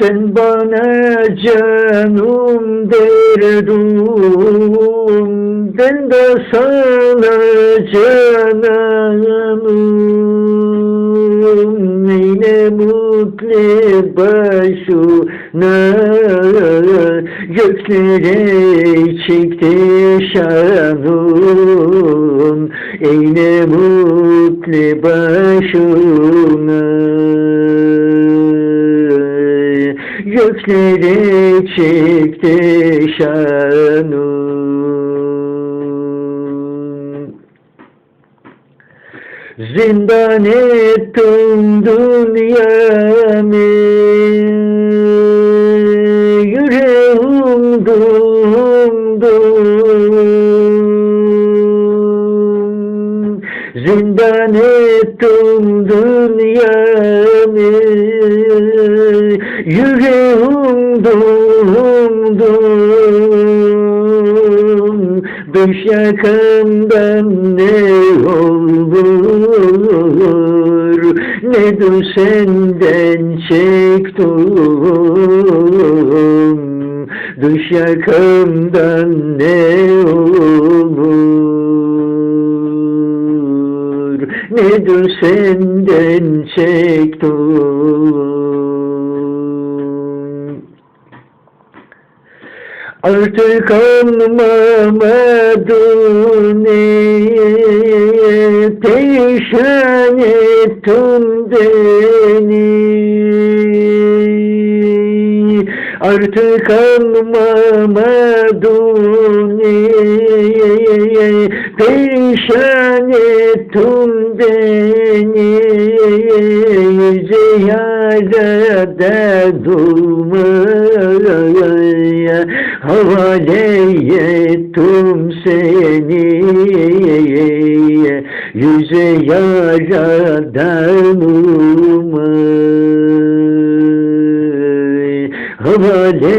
Sen bana canım derdum, ben de sana cananım. Yine mutlu başına göklere çıktı şanım. Yine mutlu başına göklere çıktı şanım. Zindan ettim dünyamı, yüreğim dum. Zindan ettim dünyamı, yüreğim dum. Düş yakamdan ne olur, ne de senden çektim. Düş yakamdan ne olur, ne de senden çektim. Artık anlamadığını perişan ettin beni. Artık anlamadığını perişan ettin beni. Yüce yarada durmaya havale ettim seni. Yüze yaradan havale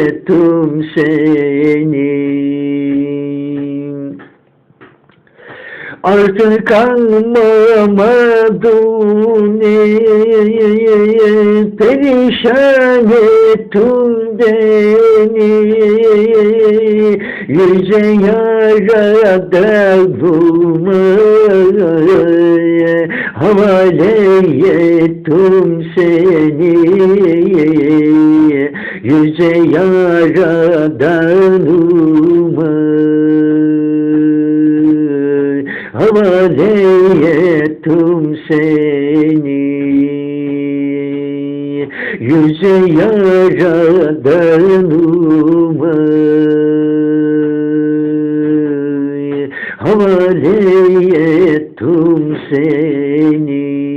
ettim seni. Artık anlamadığını perişan ettin beni. Yüce yarada durmaya havale ettim seni. Yüce yaradan havale ettim seni. Yüce yaradan havale ettim seni.